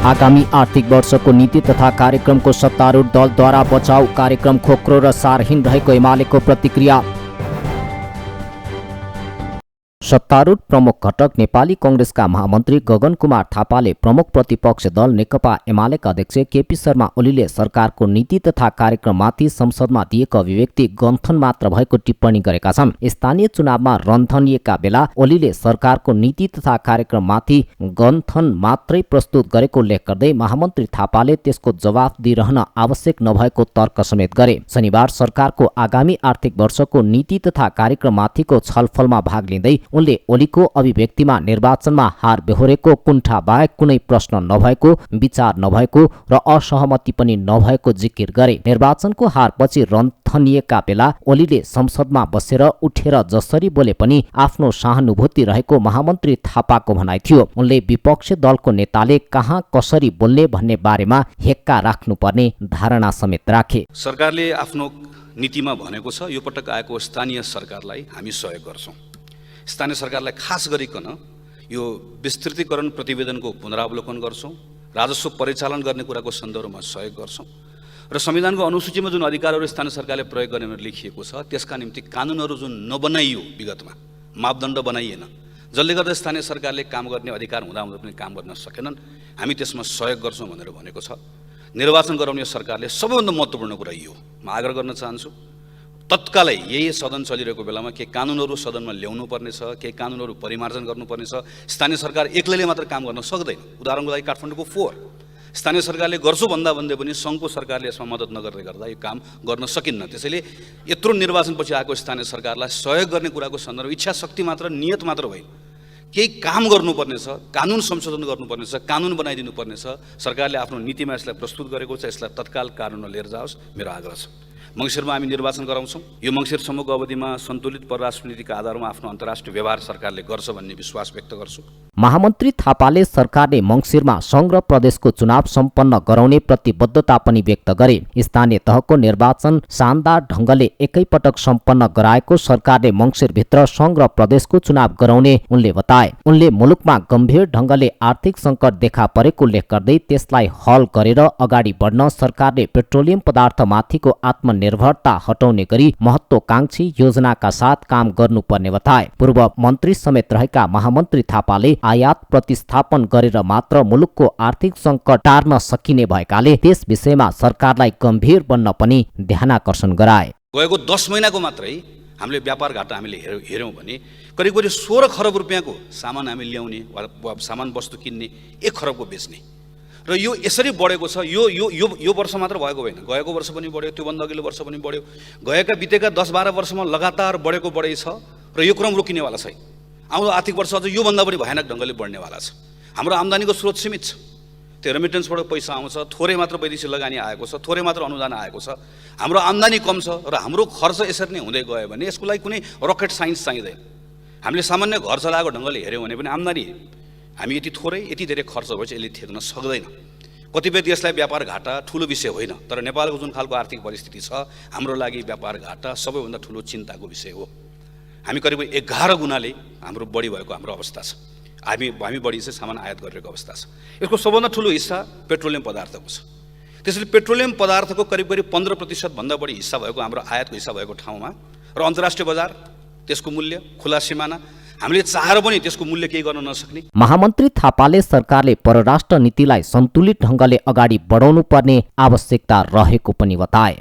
आगामी आर्थिक वर्षको नीति तथा कार्यक्रमको सत्तारूढ दलद्वारा बचाउ कार्यक्रम खोक्रो र सारहीन रहेको एमालेको प्रतिक्रिया। सत्तारूढ प्रमुख घटक नेपाली कांग्रेसका महामन्त्री गगन कुमार थापाले प्रमुख प्रतिपक्ष दल नेकपा एमालेका अध्यक्ष केपी शर्मा ओलीले सरकारको नीति तथा कार्यक्रममाथि संसदमा दिएको अभिव्यक्ति गन्थन मात्र भएको टिप्पणी गरेका छन्। स्थानीय चुनावमा रन्थनिएका बेला ओलीले सरकारको नीति तथा कार्यक्रममाथि गन्थन मात्रै प्रस्तुत गरेको उल्लेख गर्दै महामन्त्री थापाले त्यसको जवाफ दिइरहन आवश्यक नभएको तर्क समेत गरे। शनिबार सरकारको आगामी आर्थिक वर्षको नीति तथा कार्यक्रममाथिको छलफलमा भाग लिँदै उनले ओलीको अभिव्यक्तिमा निर्वाचनमा हार बेहोरेको कुण्ठा बाहेक कुनै प्रश्न नभएको, विचार नभएको र असहमति पनि नभएको जिकिर गरे। निर्वाचनको हारपछि रन्थनिएका बेला ओलीले संसदमा बसेर उठेर जसरी बोले पनि आफ्नो सहानुभूति रहेको महामन्त्री थापाको भनाइ थियो। उनले विपक्षी दलको नेताले कहाँ कसरी बोल्ने भन्ने बारेमा हेक्का राख्नुपर्ने धारणा समेत राखे। सरकारले आफ्नो नीतिमा भनेको छ यो पटक आएको स्थानीय सरकारलाई हामी सहयोग गर्छौं। स्थानीय सरकारलाई खास गरिकन यो विस्तृतीकरण प्रतिवेदनको पुनरावलोकन गर्छौं, राजस्व परिचालन गर्ने कुराको सन्दर्भमा सहयोग गर्छौं र संविधानको अनुसूचीमा जुन अधिकारहरू स्थानीय सरकारले प्रयोग गर्ने भनेर लेखिएको छ त्यसका निम्ति कानुनहरू जुन नबनाइयो, विगतमा मापदण्ड बनाइएन, जसले गर्दा स्थानीय सरकारले काम गर्ने अधिकार हुँदाहुँदै पनि काम गर्न सकेनन्, हामी त्यसमा सहयोग गर्छौं भनेर भनेको छ। निर्वाचन गराउने सरकारले सबैभन्दा महत्त्वपूर्ण कुरा यो म आग्रह गर्न चाहन्छु, तत्कालै यही सदन चलिरहेको बेलामा के कानुनहरू सदनमा ल्याउनु पर्ने छ, के कानुनहरू परिमार्जन गर्नुपर्ने छ। स्थानीय सरकार एक्लैले मात्र काम गर्न सक्दैन। उदाहरणको लागि काठमाडौँको फोहोर स्थानीय सरकारले गर्छु भन्दा भन्दै पनि सङ्घको सरकारले यसमा मद्दत नगर्दै गर्दा यो काम गर्न सकिन्न। त्यसैले यत्रो निर्वाचनपछि आएको स्थानीय सरकारलाई सहयोग गर्ने कुराको सन्दर्भ इच्छा शक्ति मात्र, नियत मात्र होइन, केही काम गर्नुपर्ने छ, कानुन संशोधन गर्नुपर्ने छ, कानुन बनाइदिनु पर्ने छ। सरकारले आफ्नो नीतिमा यसलाई प्रस्तुत गरेको छ, यसलाई तत्काल कानुनमा लिएर जाओस्, मेरो आग्रह छ। मङ्सिरमा हामी निर्वाचन गराउँछौँ। यो मङ्सिरसम्मको अवधिमा सन्तुलित परराष्ट्र नीतिका आधारमा आफ्नो अन्तर्राष्ट्रिय व्यवहार सरकारले गर्छ भन्ने विश्वास व्यक्त गर्छु। महामन्त्री थापाले सरकारले मङ्सिरमा सङ्घ र प्रदेशको चुनाव सम्पन्न गराउने प्रतिबद्धता पनि व्यक्त गरे। स्थानीय तहको निर्वाचन शानदार ढङ्गले एकैपटक सम्पन्न गराएको सरकारले मङ्सिरभित्र सङ्घ र प्रदेशको चुनाव गराउने उनले बताए। उनले मुलुकमा गम्भीर ढङ्गले आर्थिक सङ्कट देखा परेको उल्लेख गर्दै त्यसलाई हल गरेर अगाडि बढ्न सरकारले पेट्रोलियम पदार्थमाथिको आत्मनिर्भरता हटाउने गरी महत्त्वकांक्षी योजनाका साथ काम गर्नुपर्ने बताए। पूर्व मन्त्री समेत रहेका महामन्त्री थापाले आयात प्रतिस्थापन गरेर मात्र मुलुकको आर्थिक सङ्कट टार्न सकिने भएकाले त्यस विषयमा सरकारलाई गम्भीर बन्न पनि ध्यानाकर्षण गराए। गएको 10 महिनाको मात्रै हामीले व्यापार घाटा हामीले हेर्यौं भने करिब 16 खरब रुपियाँको सामान हामी ल्याउने वा सामान वस्तु किन्ने 1 खरबको बेच्ने र यो यसरी बढेको छ। यो वर्ष मात्र भएको होइन, गएको वर्ष पनि बढ्यो, त्योभन्दा अघिल्लो वर्ष पनि बढ्यो। गएका बितेका 10-12 वर्षमा लगातार बढेको बढै छ र यो क्रम रोकिनेवाला छैन। आउँदो आर्थिक वर्ष अझ योभन्दा पनि भयानक ढङ्गले बढ्नेवाला छ। हाम्रो आम्दानीको स्रोत सीमित छ, त्यो रेमिटेन्सबाट पैसा आउँछ, थोरै मात्र वैदेशिक लगानी आएको छ, थोरै मात्र अनुदान आएको छ। हाम्रो आम्दानी कम छ र हाम्रो खर्च यसरी नै हुँदै गयो भने यसको लागि कुनै रकेट साइन्स चाहिँदैन। हामीले सामान्य घर चलाएको ढङ्गले हेऱ्यौँ भने पनि आम्दानी हामी यति थोरै यति धेरै खर्च भएपछि यसले थेक्न सक्दैन। कतिपय देशलाई व्यापार घाटा ठुलो विषय होइन, तर नेपालको जुन खालको आर्थिक परिस्थिति छ हाम्रो लागि व्यापार घाटा सबैभन्दा ठुलो चिन्ताको विषय हो। हामी करिब 11 गुणाले हाम्रो बढी भएको हाम्रो अवस्था छ। हामी बढी चाहिँ सामान आयात गरिरहेको अवस्था छ। यसको सबभन्दा ठुलो हिस्सा पेट्रोलियम पदार्थको छ। त्यसैले पेट्रोलियम पदार्थको करिब 15% भन्दा बढी हिस्सा भएको हाम्रो आयातको हिस्सा भएको ठाउँमा र अन्तर्राष्ट्रिय बजार, त्यसको मूल्य, खुला सिमाना हामीले चाहेर पनि त्यसको मूल्य केही गर्न नसक्ने। महामन्त्री थापाले सरकारले परराष्ट्र नीतिलाई सन्तुलित ढङ्गले अगाडि बढाउनु पर्ने आवश्यकता रहेको पनि बताए।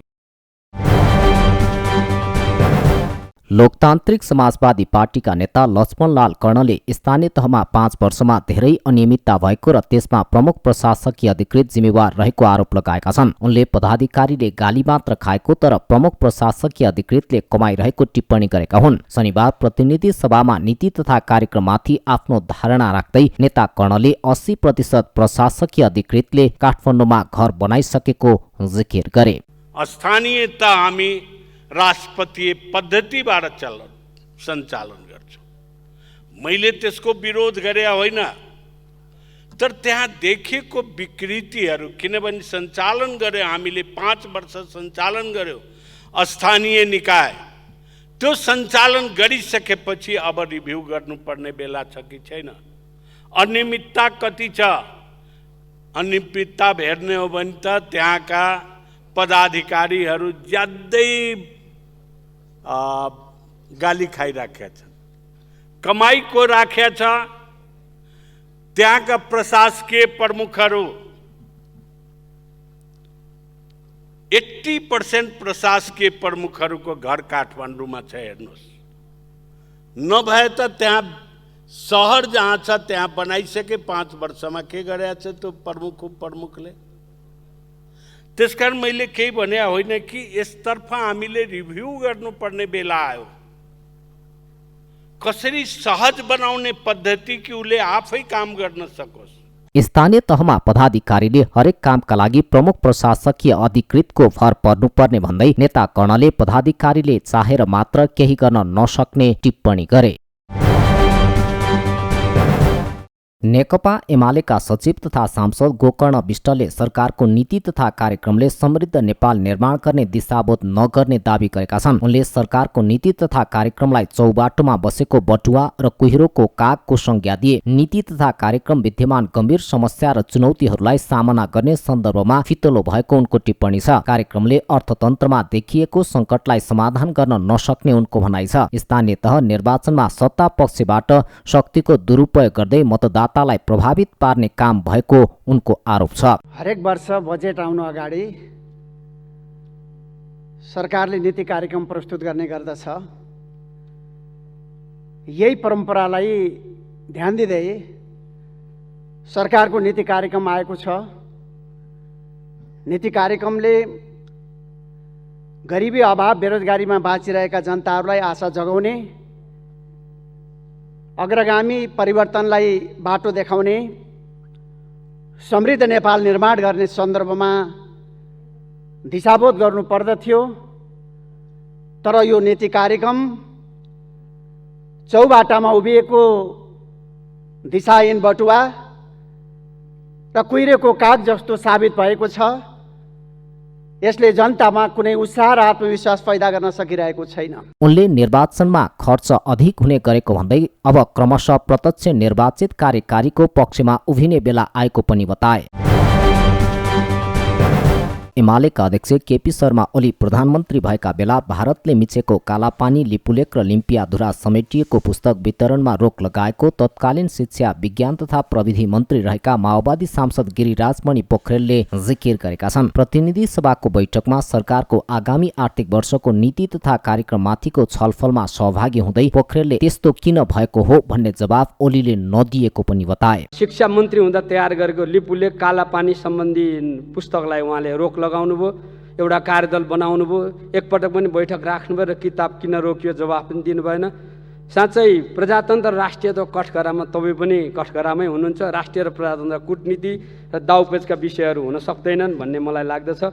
लोकतान्त्रिक समाजवादी पार्टीका नेता लक्ष्मणलाल कर्णले स्थानीय तहमा 5 वर्षमा धेरै अनियमितता भएको र त्यसमा प्रमुख प्रशासकीय अधिकृत जिम्मेवार रहेको आरोप लगाएका छन्। उनले पदाधिकारीले गाली मात्र खाएको तर प्रमुख प्रशासकीय अधिकृतले कमाइरहेको टिप्पणी गरेका हुन्। शनिबार प्रतिनिधि सभामा नीति तथा कार्यक्रममाथि आफ्नो धारणा राख्दै नेता कर्णले 80% प्रशासकीय अधिकृतले काठमाडौँमा घर बनाइसकेको जिकिर गरे। स्थानीयता हामी राष्ट्रपतीय पद्धतिबाट सञ्चालन गर्छौँ। मैले त्यसको विरोध गरे होइन, तर त्यहाँ देखेको विकृतिहरू, किनभने सञ्चालन गरे हामीले 5 वर्ष सञ्चालन गर्यो स्थानीय निकाय, त्यो सञ्चालन गरिसकेपछि अब रिभ्यू गर्नुपर्ने बेला छ कि छैन, अनियमितता कति छ, अनियमितता हेर्ने हो भने त त्यहाँका पदाधिकारीहरू ज्यादै गाली खाइराखेका छन्, कमाईको राखेका छ। त्यहाँका प्रशासकीय प्रमुखहरू 80% प्रशासकीय प्रमुखहरूको घर काठमाडौँमा छ। हेर्नुहोस्, नभए त त्यहाँ सहर जहाँ छ त्यहाँ बनाइसके 5 वर्षमा के गरेका छ त्यो प्रमुखले। त्यसकारण मैले केही भने होइन कि यसतर्फ हामीले रिभ्यू गर्नुपर्ने बेला आयो। कसरी सहज बनाउने पद्धति कि उसले आफै काम गर्न सकोस्। स्थानीय तहमा पदाधिकारीले हरेक कामका लागि प्रमुख प्रशासकीय अधिकृतको भर पर्नुपर्ने भन्दै नेता कर्णले पदाधिकारीले चाहेर मात्र केही गर्न नसक्ने टिप्पणी गरे। नेकपा एमालेका सचिव तथा सांसद गोकर्ण विष्टले सरकारको नीति तथा कार्यक्रमले समृद्ध नेपाल निर्माण गर्ने दिशाबोध नगर्ने दावी गरेका छन्। उनले सरकारको नीति तथा कार्यक्रमलाई चौबाटोमा बसेको बटुवा र कुहिरोको कागको संज्ञा दिए। नीति तथा कार्यक्रम विद्यमान गम्भीर समस्या र चुनौतीहरूलाई सामना गर्ने सन्दर्भमा फितलो भएको उनको टिप्पणी छ। कार्यक्रमले अर्थतन्त्रमा देखिएको सङ्कटलाई समाधान गर्न नसक्ने उनको भनाइ छ। स्थानीय तह निर्वाचनमा सत्ता पक्षबाट शक्तिको दुरुपयोग गर्दै मतदाता लाई प्रभावित पार्ने काम भएको उनको आरोप छ। हरेक वर्ष बजेट आउनु अगाडि सरकारले नीति कार्यक्रम प्रस्तुत गर्ने गर्दछ। यही परम्परालाई ध्यान दिँदै सरकारको नीति कार्यक्रम आएको छ। नीति कार्यक्रमले गरिबी अभाव बेरोजगारीमा बाँचिरहेका जनताहरूलाई आशा जगाउने, अग्रगामी परिवर्तनलाई बाटो देखाउने, समृद्ध नेपाल निर्माण गर्ने सन्दर्भमा दिशाबोध गर्नु पर्दथ्यो। तर यो नीति कार्यक्रम चौबाटामा उभिएको दिशाहीन बटुवा र कुहिरेको काग जस्तो साबित भएको छ। यसले जनतामा कुनै उत्साह र आत्मविश्वास पैदा गर्न सकिरहेको छैन। उनले निर्वाचनमा खर्च अधिक हुने गरेको भन्दै अब क्रमशः प्रत्यक्ष निर्वाचित कार्यकारीको पक्षमा उभिने बेला आएको पनि बताए। एमालेका अध्यक्ष केपी शर्मा ओली प्रधानमन्त्री भएका बेला भारतले मिचेको कालापानी, लिपुलेक र लिम्पियाधुरा समेटिएको पुस्तक वितरणमा रोक लगाएको तत्कालीन शिक्षा, विज्ञान तथा प्रविधि मन्त्री रहेका माओवादी सांसद गिरिराजमणि पोखरेलले जिकिर गरेका छन्। प्रतिनिधि सभाको बैठकमा सरकारको आगामी आर्थिक वर्षको नीति तथा कार्यक्रममाथिको छलफलमा सहभागी हुँदै पोखरेलले त्यस्तो किन भएको हो भन्ने जवाफ ओलीले नदिएको पनि बताए। शिक्षा मन्त्री हुँदा तयार गरेको लिपुलेक कालापानी सम्बन्धी पुस्तकलाई उहाँले रोक लगाउनु भयो, एउटा कार्यदल बनाउनु भयो, एकपटक पनि बैठक राख्नुभयो र किताब किन रोकियो जवाफ पनि दिनु भएन। साँच्चै प्रजातन्त्र राष्ट्रियता कठघरामा तपाईँ पनि कठघरामै हुनुहुन्छ। राष्ट्रिय र प्रजातन्त्र कूटनीति र दाउपेचका विषयहरू हुन सक्दैनन् भन्ने मलाई लाग्दछ।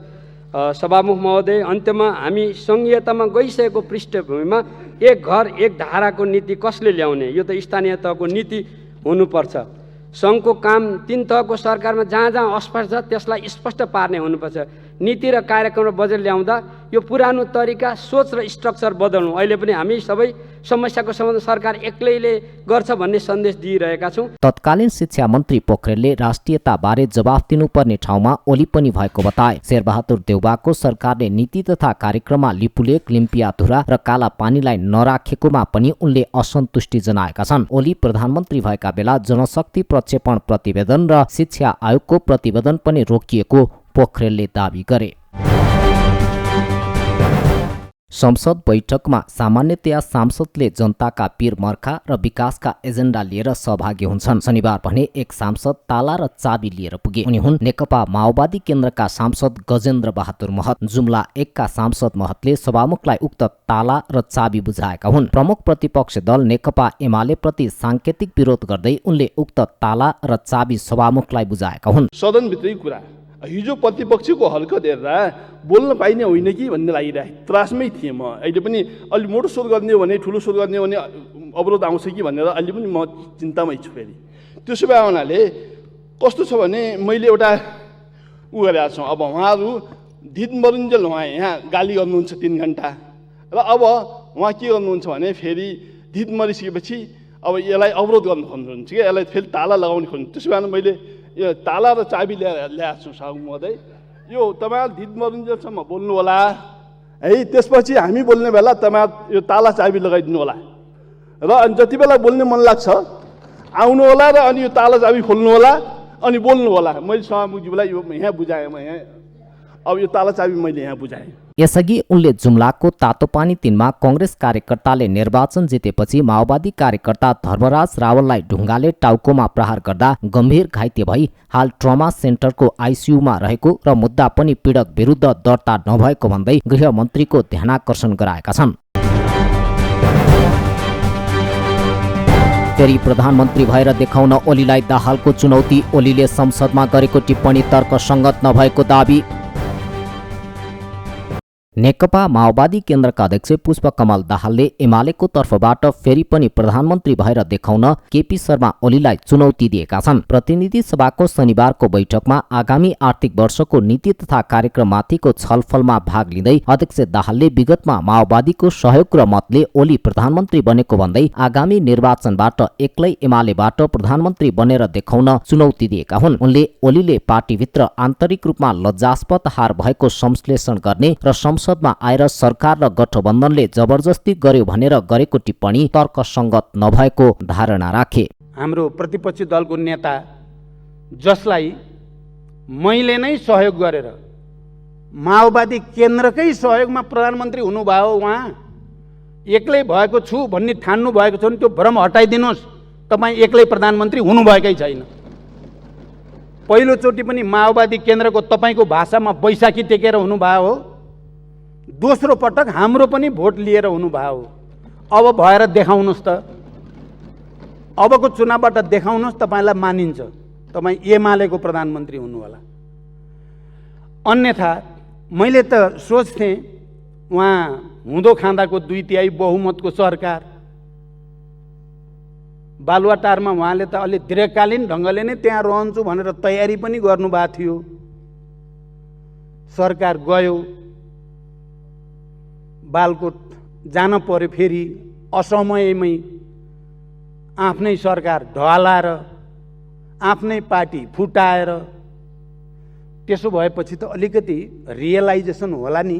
सभामुख महोदय, अन्त्यमा हामी सङ्घीयतामा गइसकेको पृष्ठभूमिमा एक घर एक धाराको नीति कसले ल्याउने? यो त स्थानीय तहको नीति हुनुपर्छ। सङ्घको काम 3 तहको सरकारमा जहाँ जहाँ अस्पष्ट छ त्यसलाई स्पष्ट पार्ने हुनुपर्छ। नीति र कार्यक्रम र बजेट ल्याउँदा यो पुरानो तरिका, सोच र स्ट्रक्चर बदल्नु। अहिले पनि हामी सबै समस्याको समाधान सरकार एक्लैले गर्छ भन्ने सन्देश दिइरहेका छौँ। तत्कालीन शिक्षा मन्त्री पोखरेलले राष्ट्रियताबारे जवाफ दिनुपर्ने ठाउँमा ओली पनि भएको बताए। शेरबहादुर देउबाको सरकारले नीति तथा कार्यक्रममा लिपुलेक, लिम्पियाधुरा र कालापानीलाई नराखेकोमा पनि उनले असन्तुष्टि जनाएका छन्। ओली प्रधानमन्त्री भएका बेला जनशक्ति प्रक्षेपण प्रतिवेदन र शिक्षा आयोगको प्रतिवेदन पनि रोकिएको पोखरेलले दावी गरे। संसद बैठकमा सामान्यतया सांसदले जनताका पीर मर्खा र विकासका एजेन्डा लिएर सहभागी हुन्छन्। शनिबार भने एक सांसद ताला र चाबी लिएर पुगे। उनी हुन् नेकपा माओवादी केन्द्रका सांसद गजेन्द्र बहादुर महत। जुम्ला 1 का सांसद महतले सभामुखलाई उक्त ताला र चाबी बुझाएका हुन्। प्रमुख प्रतिपक्ष दल नेकपा एमाले प्रति सांकेतिक विरोध गर्दै उनले उक्त ताला र चाबी सभामुखलाई बुझाएका हुन्। सदनभित्रै कुरा हिजो प्रतिपक्षको हल्का हेर्दा बोल्न पाइने होइन कि भन्ने लागिरहेको त्रासमै थिएँ म। अहिले पनि अलि मोटो स्वर गर्ने हो भने, ठुलो स्वर गर्ने हो भने अवरोध आउँछ कि भनेर अहिले पनि म चिन्तामै छु। फेरि त्यसो भए हुनाले कस्तो छ भने मैले एउटा गरेका छौँ। अब उहाँहरू धितमरुन्जेल उहाँ यहाँ गाली गर्नुहुन्छ 3 घन्टा र अब उहाँ के गर्नुहुन्छ भने फेरि धित मरिसकेपछि अब यसलाई अवरोध गर्नु खोज्नुहुन्छ कि यसलाई फेरि ताला लगाउने खोज्नु। त्यसो भए मैले यो ताला र चाबी ल्याएको छु सभामुख महोदय। यो तपाईँ दिन मरुन्जेलसम्म बोल्नु होला है, त्यसपछि हामी बोल्ने बेला तपाईँ यो ताला चाबी लगाइदिनु होला र अनि जति बेला बोल्ने मन लाग्छ आउनु होला र अनि यो ताला चाबी खोल्नु होला अनि बोल्नु होला। मैले सभामुखज्यूलाई यो यहाँ बुझाएँ, अब यो ताला चाबी मैले यहाँ बुझाएँ। यसअघि उनले जुम्लाको तातोपानी 3मा कांग्रेस कार्यकर्ताले निर्वाचन जितेपछि माओवादी कार्यकर्ता धर्मराज रावललाई ढुङ्गाले टाउकोमा प्रहार गर्दा गम्भीर घाइते भई हाल ट्रमा सेन्टरको आइसियुमा रहेको र मुद्दा पनि पीडक विरुद्ध दर्ता नभएको भन्दै गृहमन्त्रीको ध्यानाकर्षण गराएका छन्। फेरि प्रधानमन्त्री भएर देखाउन ओलीलाई दाहालको चुनौती, ओलीले संसदमा गरेको टिप्पणी तर्कसङ्गत नभएको दाबी। नेकपा माओवादी केन्द्रका अध्यक्ष पुष्पकमल दाहालले एमालेको तर्फबाट फेरि पनि प्रधानमन्त्री भएर देखाउन केपी शर्मा ओलीलाई चुनौती दिएका छन्। प्रतिनिधि सभाको शनिबारको बैठकमा आगामी आर्थिक वर्षको नीति तथा कार्यक्रममाथिको छलफलमा भाग लिँदै अध्यक्ष दाहालले विगतमा माओवादीको सहयोग र मतले ओली प्रधानमन्त्री बनेको भन्दै आगामी निर्वाचनबाट एक्लै एमालेबाट प्रधानमन्त्री बनेर देखाउन चुनौती दिएका हुन्। उनले ओलीले पार्टीभित्र आन्तरिक रूपमा लज्जास्पद हार भएको संश्लेषण गर्ने र संसदमा आएर सरकार र गठबन्धनले जबरजस्ती गर्यो भनेर गरेको टिप्पणी तर्कसङ्गत नभएको धारणा राखे। हाम्रो प्रतिपक्षी दलको नेता जसलाई मैले नै सहयोग गरेर माओवादी केन्द्रकै सहयोगमा प्रधानमन्त्री हुनुभयो, उहाँ एक्लै भएको छु भन्ने ठान्नु भएको छ भने त्यो भ्रम हटाइदिनुहोस्। तपाईँ एक्लै प्रधानमन्त्री हुनुभएकै छैन। पहिलोचोटि पनि माओवादी केन्द्रको तपाईँको भाषामा बैशाखी टेकेर हुनुभयो हो, दोस्रो पटक हाम्रो पनि भोट लिएर हुनुभयो हो। अब भएर देखाउनुहोस् त, अबको चुनावबाट देखाउनुहोस्, तपाईँलाई मानिन्छ, तपाईँ एमालेको प्रधानमन्त्री हुनु होला। अन्यथा मैले त सोच्थेँ उहाँ हुँदो खाँदाको 2/3 बहुमतको सरकार, बालुवाटारमा उहाँले त अलि दीर्घकालीन ढङ्गले नै त्यहाँ रहन्छु भनेर तयारी पनि गर्नुभएको थियो। सरकार गयो, बालकोट जान पर्यो, फेरि असमयमै आफ्नै सरकार ढलाएर आफ्नै पार्टी फुटाएर, त्यसो भएपछि त अलिकति रियलाइजेसन होला नि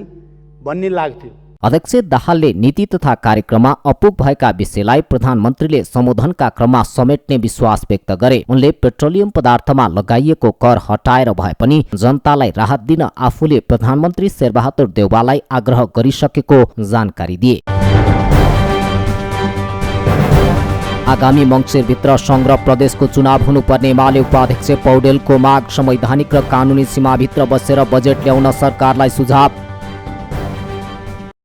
भन्ने लाग्थ्यो। अध्यक्ष दाहालले नीति तथा कार्यक्रममा अपुग भएका विषयलाई प्रधानमन्त्रीले सम्बोधनका क्रममा समेट्ने विश्वास व्यक्त गरे। उनले पेट्रोलियम पदार्थमा लगाइएको कर हटाएर भए पनि जनतालाई राहत दिन आफूले प्रधानमन्त्री शेरबहादुर देउवालाई आग्रह गरिसकेको जानकारी दिए। आगामी मङ्सिरभित्र सङ्घ र प्रदेशको चुनाव हुनुपर्ने एमाले उपाध्यक्ष पौडेलको माग, संवैधानिक र कानुनी सीमाभित्र बसेर बजेट ल्याउन सरकारलाई सुझाव।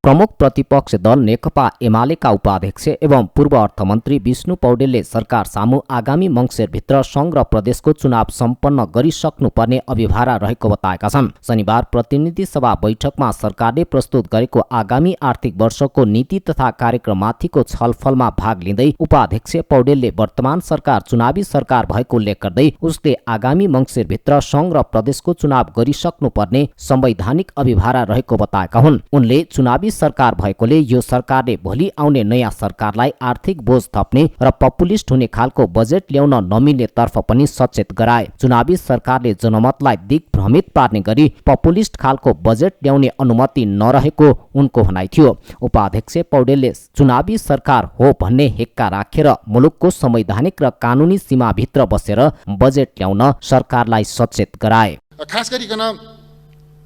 प्रमुख प्रतिपक्ष दल नेकपा एमालेका उपाध्यक्ष एवं पूर्व अर्थमन्त्री विष्णु पौडेलले सरकार सामु आगामी मङ्सिरभित्र सङ्घ र प्रदेशको चुनाव सम्पन्न गरिसक्नुपर्ने अभिभारा रहेको बताएका छन्। शनिबार प्रतिनिधि सभा बैठकमा सरकारले प्रस्तुत गरेको आगामी आर्थिक वर्षको नीति तथा कार्यक्रममाथिको छलफलमा भाग लिँदै उपाध्यक्ष पौडेलले वर्तमान सरकार चुनावी सरकार भएको उल्लेख गर्दै उसले आगामी मङ्सिरभित्र सङ्घ र प्रदेशको चुनाव गरिसक्नुपर्ने संवैधानिक अभिभारा रहेको बताएका हुन्। उनले चुनावी सरकार भएकोले यो सरकारले भोलि आउने नयाँ सरकारलाई आर्थिक बोझ थप्ने र पपुलिस्ट हुने खालको बजेट ल्याउन नमिल्ने तर्फ पनि सचेत गराए। चुनावी सरकारले जनमतलाई दिग्भ्रमित पार्ने गरी पपुलिस्ट खालको बजेट ल्याउने अनुमति नरहेको उनको भनाइ थियो। उपाध्यक्ष पौडेलले चुनावी सरकार हो भन्ने हेक्का राखेर मुलुकको संवैधानिक र कानुनी सीमाभित्र बसेर बजेट ल्याउन सरकारलाई सचेत गराए। खास गरिकन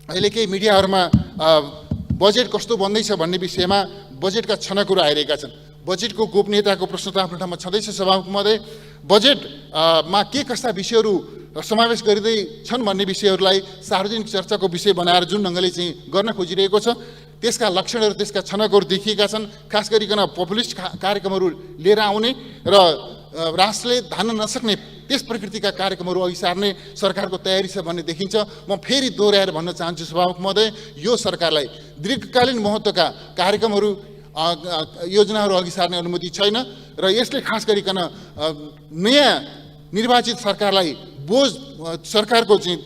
अहिले केही मिडियाहरूमा बजेट कस्तो बन्दैछ भन्ने विषयमा बजेटका छनकहरू आइरहेका छन्। बजेटको गोपनीयताको प्रश्न त आफ्नो ठाउँमा छँदैछ सभामुख महोदय। बजेटमा के कस्ता विषयहरू समावेश गरिँदै छन् भन्ने विषयहरूलाई सार्वजनिक चर्चाको विषय बनाएर जुन ढङ्गले चाहिँ गर्न खोजिरहेको छ त्यसका लक्षणहरू, त्यसका छनकहरू देखिएका छन्। खास गरिकन पपुलिस्ट कार्यक्रमहरू लिएर आउने र राष्ट्रले धान्न नसक्ने त्यस प्रकृतिका कार्यक्रमहरू अघि सार्ने सरकारको तयारी छ भन्ने देखिन्छ। म फेरि दोहोऱ्याएर भन्न चाहन्छु सभामुख महोदय, यो सरकारलाई दीर्घकालीन महत्त्वका कार्यक्रमहरू योजनाहरू अघि सार्ने अनुमति छैन र यसले खास गरिकन नयाँ निर्वाचित सरकारलाई बोझ, सरकारको चाहिँ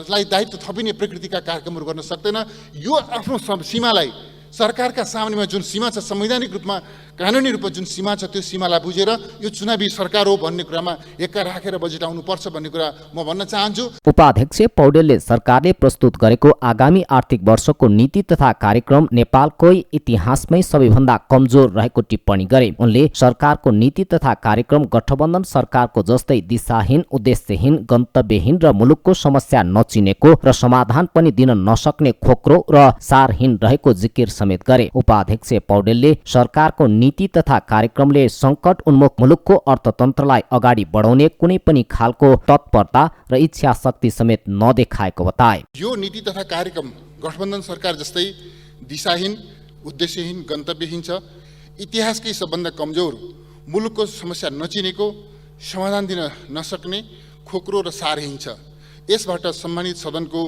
लाई दायित्व थपिने प्रकृतिका कार्यक्रमहरू गर्न सक्दैन। यो आफ्नो सीमालाई, सरकारका सामनेमा जुन सीमा छ, संवैधानिक रूपमा कानुनी रूपमा जुन सीमा छ त्यो सीमालाई बुझेर यो चुनावी सरकार हो भन्ने कुरामा एक्का राखेर बजेट आउनुपर्छ भन्ने कुरा म भन्न चाहन्छु। उपाध्यक्ष पौडेलले सरकारले प्रस्तुत गरेको आगामी आर्थिक वर्षको नीति तथा कार्यक्रम नेपालकै इतिहासमै सबैभन्दा कमजोर रहेको टिप्पणी गरे। उनले सरकारको नीति तथा कार्यक्रम गठबन्धन सरकारको जस्तै दिशाहीन, उद्देश्यहीन, गन्तव्यहीन र मुलुकको समस्या नचिनेको र समाधान पनि दिन नसक्ने खोक्रो र सारहीन रहेको जिकिर समेत गरे। उपाध्यक्ष पौडेलले सरकारको नीति तथा कार्यक्रमले सङ्कट उन्मुख मुलुकको अर्थतन्त्रलाई अगाडि बढाउने कुनै पनि खालको तत्परता र इच्छा शक्ति समेत नदेखाएको बताए। यो नीति तथा कार्यक्रम गठबन्धन सरकार जस्तै दिशाहीन, उद्देश्यहीन, गन्तव्यहीन छ। इतिहासकै सबभन्दा कमजोर, मुलुकको समस्या नचिनेको, समाधान दिन नसक्ने, खोक्रो र सारहीन छ। यसबाट सम्मानित सदनको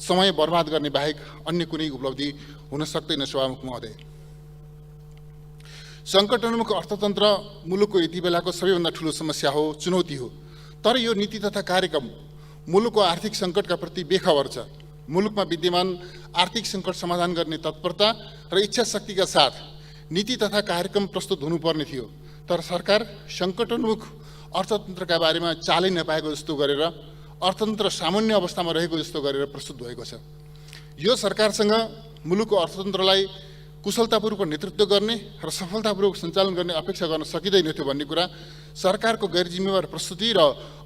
समय बर्बाद गर्ने बाहेक अन्य कुनै उपलब्धि हुन सक्दैन। सभामुख महोदय, सङ्कटोन्मुख अर्थतन्त्र मुलुकको यति बेलाको सबैभन्दा ठुलो समस्या हो, चुनौती हो। तर यो नीति तथा कार्यक्रम मुलुकको आर्थिक सङ्कटका प्रति बेखबर छ। मुलुकमा विद्यमान आर्थिक सङ्कट समाधान गर्ने तत्परता र इच्छा शक्तिका साथ नीति तथा कार्यक्रम प्रस्तुत हुनुपर्ने थियो। तर सरकार सङ्कटोन्मुख अर्थतन्त्रका बारेमा चालै नपाएको जस्तो गरेर अर्थतन्त्र सामान्य अवस्थामा रहेको जस्तो गरेर प्रस्तुत भएको छ। यो सरकारसँग मुलुकको अर्थतन्त्रलाई कुशलतापूर्वक नेतृत्व गर्ने र सफलतापूर्वक सञ्चालन गर्ने अपेक्षा गर्न सकिँदैन थियो भन्ने कुरा सरकारको गैर जिम्मेवार प्रस्तुति र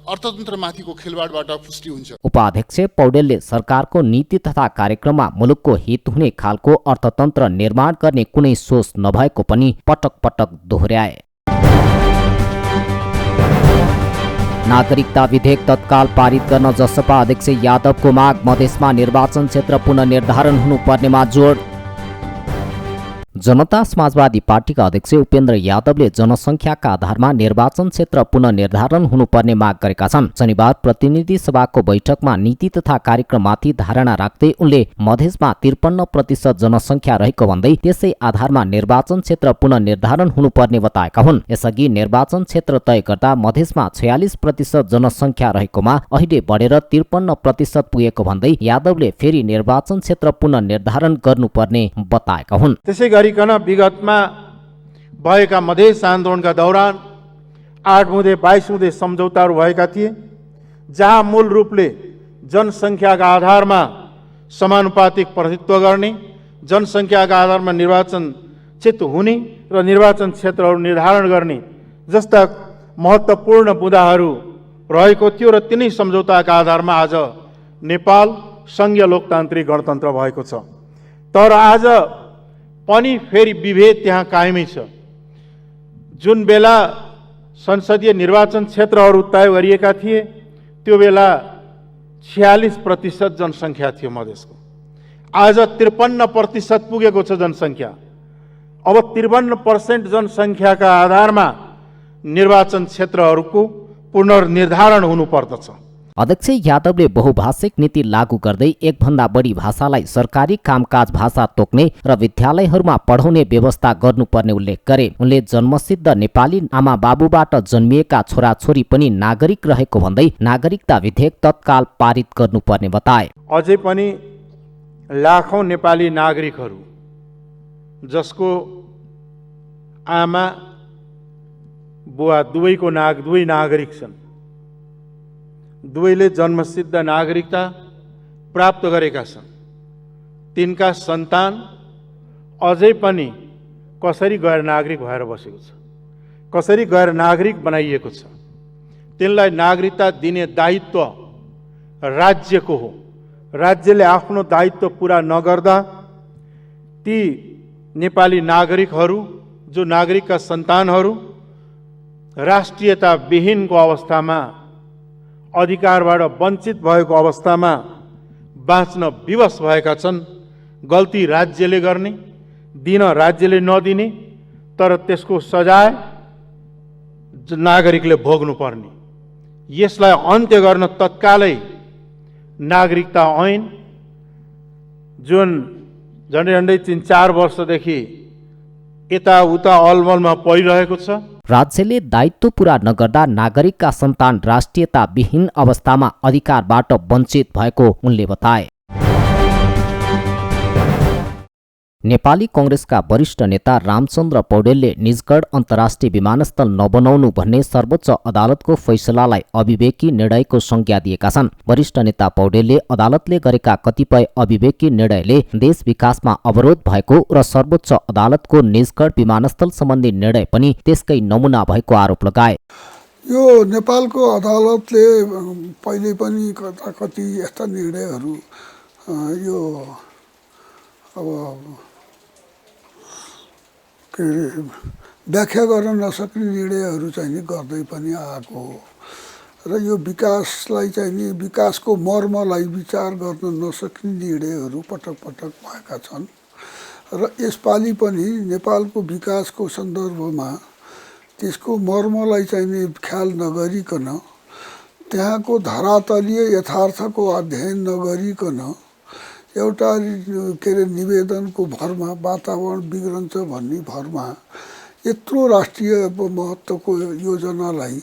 अर्थतन्त्रमाथिको खेलवाडबाट पुष्टि हुन्छ। उपाध्यक्ष पौडेलले सरकारको नीति तथा कार्यक्रममा मुलुकको हित हुने खालको अर्थतन्त्र निर्माण गर्ने कुनै सोच नभएको पनि पटक पटक दोहोर्याए। नागरिकता विधेयक तत्काल पारित गर्न जसपा अध्यक्ष यादवको माग, मधेसमा निर्वाचन क्षेत्र पुनर्निर्धारण हुनुपर्नेमा जोड। जनता समाजवादी पार्टीका अध्यक्ष उपेन्द्र यादवले जनसङ्ख्याका आधारमा निर्वाचन क्षेत्र पुनर्निर्धारण हुनुपर्ने माग गरेका छन्। शनिबार प्रतिनिधि सभाको बैठकमा नीति तथा कार्यक्रममाथि धारणा राख्दै उनले मधेसमा 53% जनसङ्ख्या रहेको भन्दै त्यसै आधारमा निर्वाचन क्षेत्र पुनर्निर्धारण हुनुपर्ने बताएका हुन्। यसअघि निर्वाचन क्षेत्र तय गर्दा मधेसमा 46% जनसङ्ख्या रहेकोमा अहिले बढेर 53% पुगेको भन्दै यादवले फेरि निर्वाचन क्षेत्र पुनर्निर्धारण गर्नुपर्ने बताएका हुन्। विगतमा भएका मधेस आन्दोलनका दौरान 8 बुँदे 22 बुँदे सम्झौताहरू भएका थिए, जहाँ मूल रूपले जनसङ्ख्याका आधारमा समानुपातिक प्रतिनिधित्व गर्ने, जनसङ्ख्याका आधारमा निर्वाचन क्षेत्र हुने र निर्वाचन क्षेत्रहरू निर्धारण गर्ने जस्ता महत्त्वपूर्ण बुँदाहरू रहेको थियो र तिनै सम्झौताका आधारमा आज नेपाल सङ्घीय लोकतान्त्रिक गणतन्त्र भएको छ। तर आज पनि फेरि विभेद त्यहाँ कायमै छ। जुन बेला संसदीय निर्वाचन क्षेत्रहरू तय गरिएका थिए त्यो बेला 46% जनसङ्ख्या थियो मधेसको, आज 53% पुगेको छ जनसङ्ख्या। अब 53% जनसङ्ख्याका आधारमा निर्वाचन क्षेत्रहरूको पुनर्निर्धारण हुनुपर्दछ। अध्यक्ष यादवले बहुभाषिक नीति लागू गर्दै एकभन्दा बढी भाषालाई सरकारी कामकाज भाषा तोक्ने र विद्यालयहरूमा पढाउने व्यवस्था गर्नुपर्ने उल्लेख गरे। उनले जन्मसिद्ध नेपाली आमा बाबुबाट जन्मिएका छोराछोरी पनि नागरिक रहेको भन्दै नागरिकता विधेयक तत्काल पारित गर्नुपर्ने बताए। अझै पनि लाखौं नेपाली नागरिकहरू जसको आमा बुवा दुवै नागरिक छन्, दुवैले जन्मसिद्ध नागरिकता प्राप्त गरेका छन्, तिनका सन्तान अझै पनि कसरी गैर नागरिक भएर बसेको छ, कसरी गैर नागरिक बनाइएको छ। तिनलाई नागरिकता दिने दायित्व राज्यको हो। राज्यले आफ्नो दायित्व पुरा नगर्दा ती नेपाली नागरिकहरू, जो नागरिकका सन्तानहरू राष्ट्रियता विहीनको अवस्थामा, अधिकारबाट वञ्चित भएको अवस्थामा बाँच्न विवश भएका छन्। गल्ती राज्यले गर्ने, दिन राज्यले नदिने, तर त्यसको सजाय नागरिकले भोग्नुपर्ने। यसलाई अन्त्य गर्न तत्कालै नागरिकता ऐन, जुन झन्डै 3-4 वर्षदेखि यताउता अलमलमा परिरहेको छ, राज्यले दायित्व पूरा नगर्दा नागरिकका सन्तान राष्ट्रियता विहीन अवस्थामा अधिकारबाट वञ्चित भएको उनले बताए। नेपाली कांग्रेसका वरिष्ठ नेता रामचन्द्र पौडेलले निजगढ अन्तर्राष्ट्रिय विमानस्थल नबनाउनु भन्ने सर्वोच्च अदालतको फैसलालाई अविवेकी निर्णयको संज्ञा दिएका छन्। वरिष्ठ नेता पौडेलले अदालतले गरेका कतिपय अविवेकी निर्णयले देश विकासमा अवरोध भएको र सर्वोच्च अदालतको निजगढ विमानस्थल सम्बन्धी निर्णय पनि त्यसकै नमुना भएको आरोप लगाए। यो नेपालको अदालतले पहिले पनि कति यस्ता निर्णयहरू यो अब के अरे व्याख्या गर्न नसक्ने निर्णयहरू चाहिँ नि गर्दै पनि आएको हो र यो विकासलाई चाहिँ नि विकासको मर्मलाई विचार गर्न नसक्ने निर्णयहरू पटक पटक भएका छन् र यसपालि पनि नेपालको विकासको सन्दर्भमा त्यसको मर्मलाई चाहिँ नि ख्याल नगरिकन त्यहाँको धरातलीय यथार्थको अध्ययन नगरिकन एउटा के अरे निवेदनको भरमा वातावरण बिग्रन्छ भन्ने भरमा यत्रो राष्ट्रिय महत्त्वको योजनालाई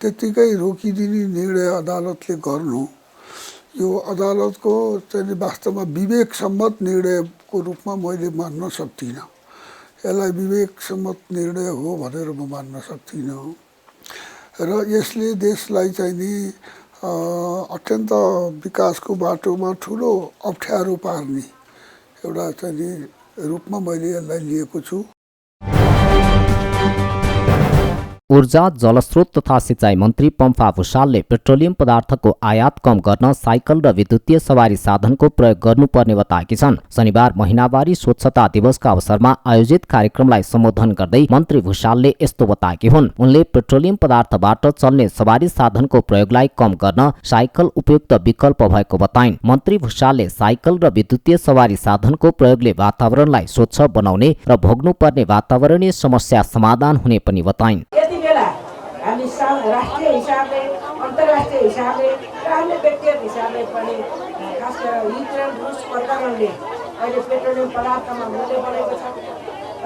त्यत्तिकै रोकिदिने निर्णय अदालतले गर्नु यो अदालतको चाहिँ वास्तवमा विवेकसम्मत निर्णयको रूपमा मैले मान्न सक्दिनँ। यसलाई विवेकसम्मत निर्णय हो भनेर म मान्न सक्दिनँ र यसले देशलाई चाहिँ नि अत्यन्त विकासको बाटोमा ठुलो अप्ठ्यारो पार्ने एउटा चाहिँ नि रूपमा मैले यसलाई लिएको छु। ऊर्जा, जलस्रोत तथा सिंचाई मन्त्री पम्फा भुषालले पेट्रोलियम पदार्थको आयात कम गर्न साइकल र विद्युतीय सवारी साधनको प्रयोग गर्नुपर्ने बताएकी छन्। शनिबार महिनावारी स्वच्छता दिवसका अवसरमा आयोजित कार्यक्रमलाई सम्बोधन गर्दै मन्त्री भुषालले यस्तो बताएकी हुन्। उनले पेट्रोलियम पदार्थबाट चल्ने सवारी साधनको प्रयोगलाई कम गर्न साइकल उपयुक्त विकल्प भएको बताइन्। मन्त्री भुषालले साइकल र विद्युतीय सवारी साधनको प्रयोगले वातावरणलाई स्वच्छ बनाउने र भोग्नुपर्ने वातावरणीय समस्या समाधान हुने पनि बताइन्। हामी राष्ट्रिय हिसाबले अन्तर्राष्ट्रिय हिसाबले र हामीले व्यक्तिगत हिसाबले पनि खास गरेर युक्रेन रुस प्रकरणले अहिले पेट्रोलियम पदार्थमा मूल्य बढेको छ